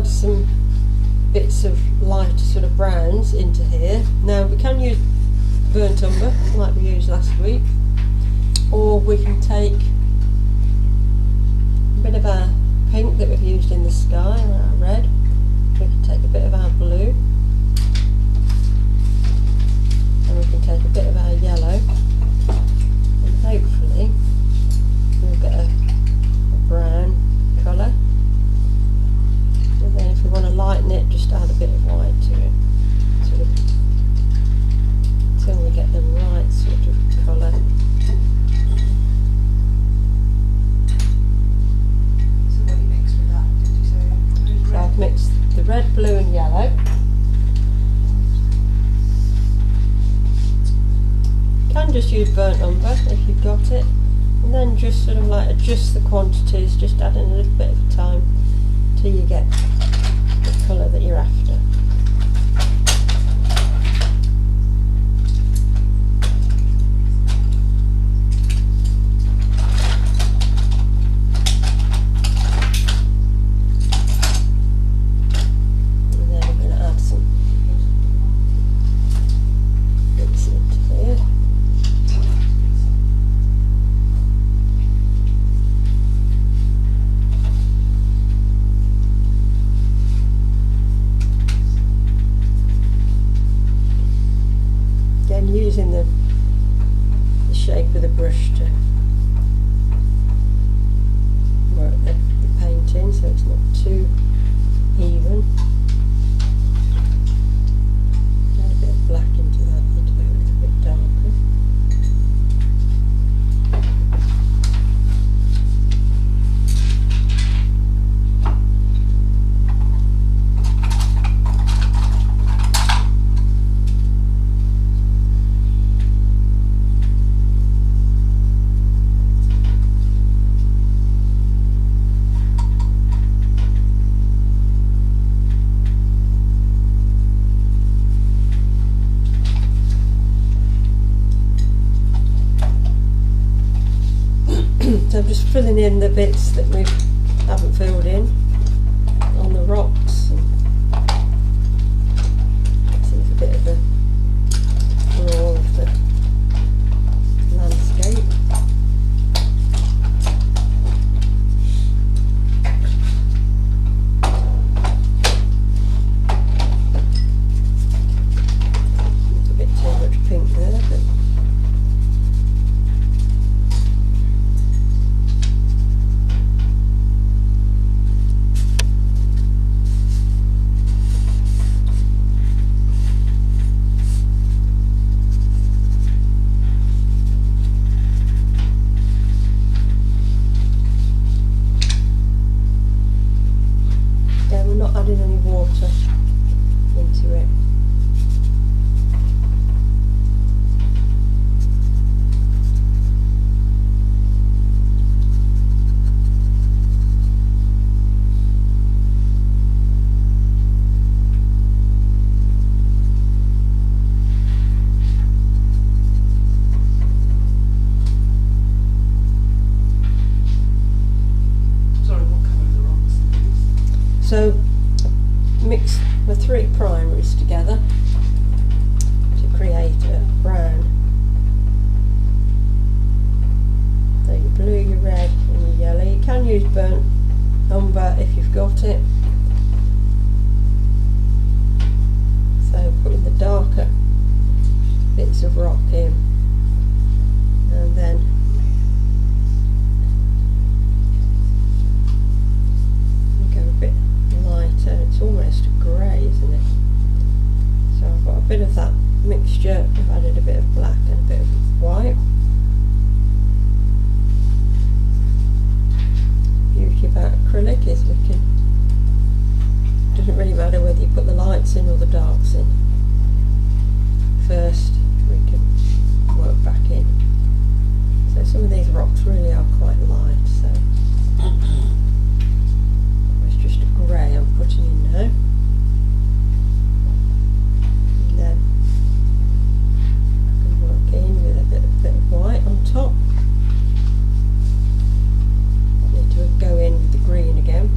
add some bits of light sort of browns into here. Now we can use burnt umber like we used last week, or we can take a bit of our pink that we've used in the sky, or our red. We can take a bit of our blue, and we can take a bit of our yellow, and hopefully we'll get a brown colour. And then if we want to lighten it, just add a bit of white to it, sort of, until we get the right sort of colour. So what you mixed with that, did you say? So I've mixed the red, blue and yellow. You can just use burnt umber if you've got it, and then just sort of like adjust the quantities, just adding a little bit of time till you get the colour that you're after. And then I'm going to add some bits into here. Again, using the shape of the brush to work the paint in, so it's not too even. Add a bit of black into that, into it a little bit darker. So I'm just filling in the bits that we haven't filled in on the rocks. So it's a bit of a draw of the landscape. There's a bit too much pink there, but we're not adding any water into it. Sorry, what colour are the rocks? So mix the three primaries together to create a brown. So your blue, your red and your yellow. You can use burnt umber if you've got it. So putting the darker bits of rock in, and then go a bit lighter. It's almost grey, isn't it? So I've got a bit of that mixture. I've added a bit of black and a bit of white. Beauty about acrylic is we can, doesn't really matter whether you put the lights in or the darks in. First we can work back in. So some of these rocks really are quite light, so it's just a grey I'm putting in now. And then I can work in with a bit of white on top. I need to go in with the green again.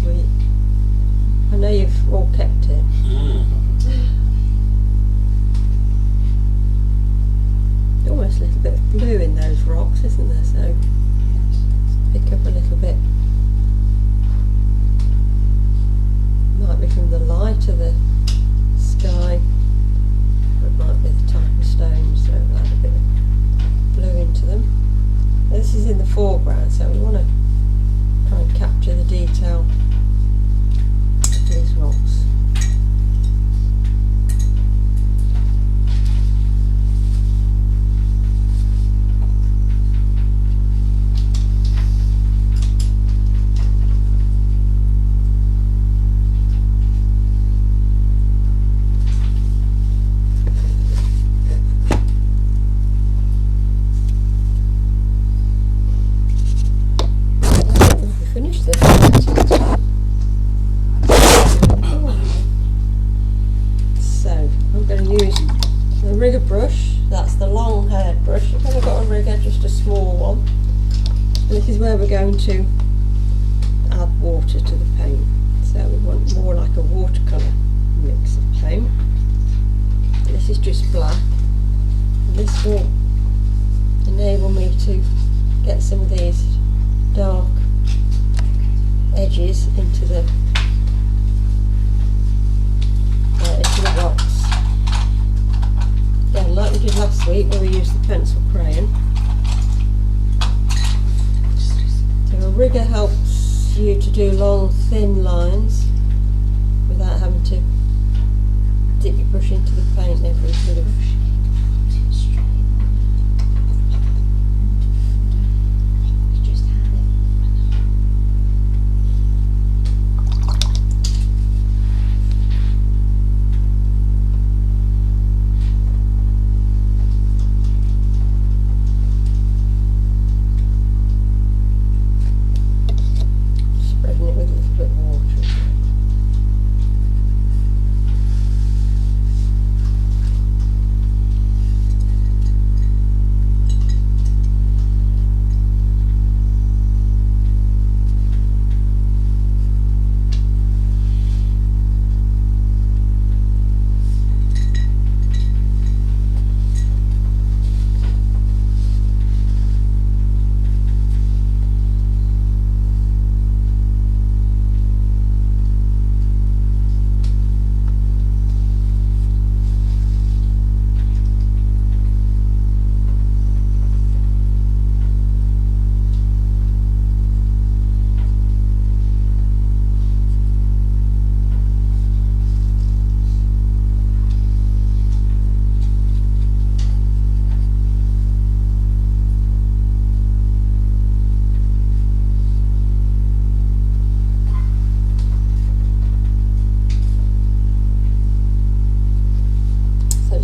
sweet. I know you've all kept it. Almost a little bit of blue in those rocks, isn't there? So pick up a little bit. Might be from the light of the sky, or it might be the type of stones, so we'll add a bit of blue into them. Now this is in the foreground, so we want to try and capture the detail of these rocks. Finish this. So I'm going to use the rigger brush. That's the long haired brush. I've only got a rigger, just a small one. And this is where we're going to add water to the paint. So we want more like a watercolour mix of paint. And this is just black. And this will enable me to get some of these dark edges into the rocks. Again, like we did last week where we used the pencil crayon. So a rigger helps you to do long, thin lines without having to dip your brush into the paint every sort of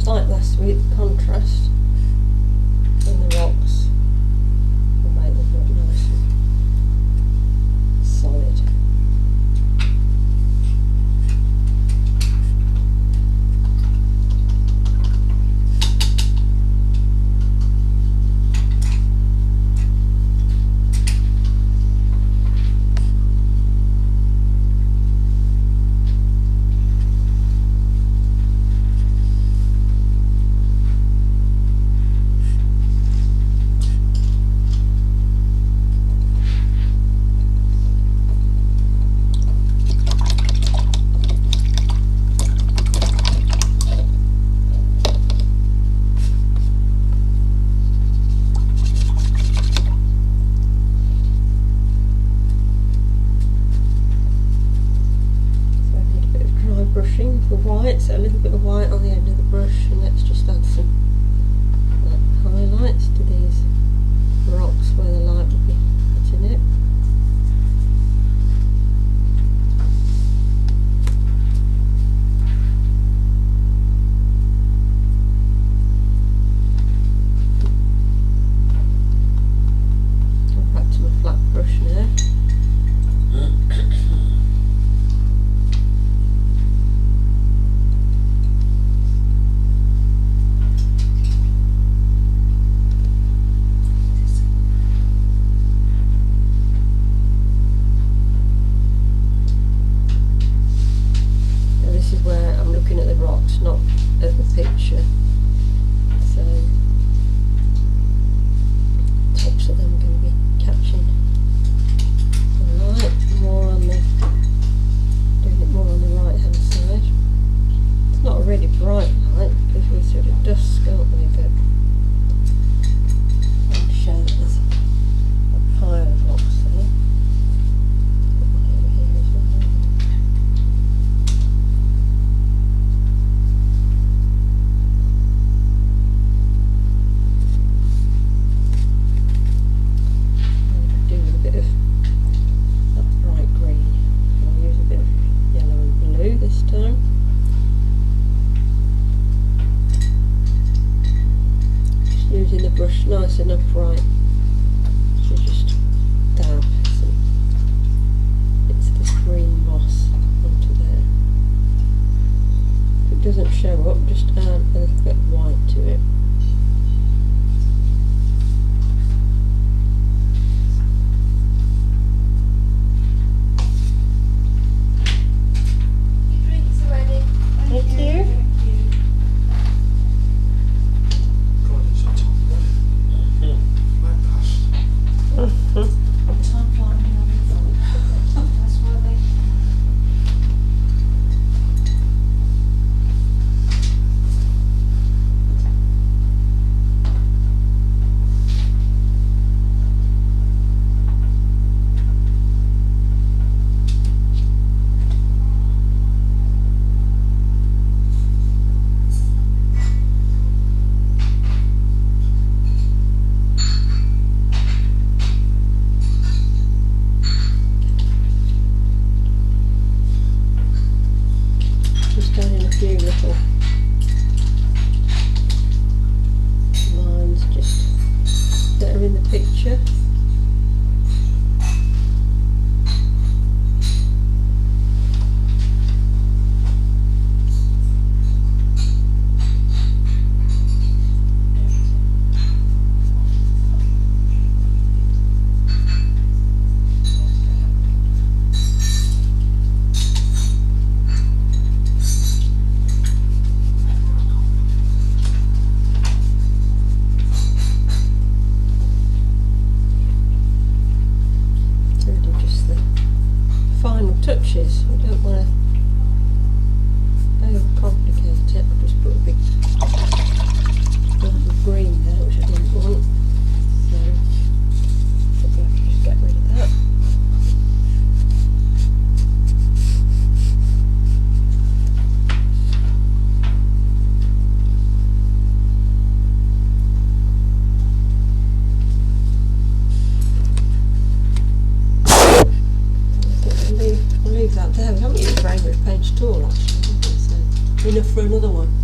like last week, the contrast in the rocks will make them look nice and solid. Brushing for white, so a little bit of white on the end of the brush, and let's just add some highlights to these rocks where the light will be hitting it. Go back to my flat brush now. brush nice enough, right, to just dab some bits of this green moss onto there. If it doesn't show up, just add a little bit of white to it. Your drinks are ready. Thank you. God, it's a top way. Right past. Time flying in That's why they. Just adding a few little lines just that are in the picture. Really just the final touches. We don't want to overcomplicate it. I'll just put a big lump of green there, which I didn't want. So probably have to just get rid of that. We'll leave that there. We haven't used very much paint at all actually, have we? So enough for another one.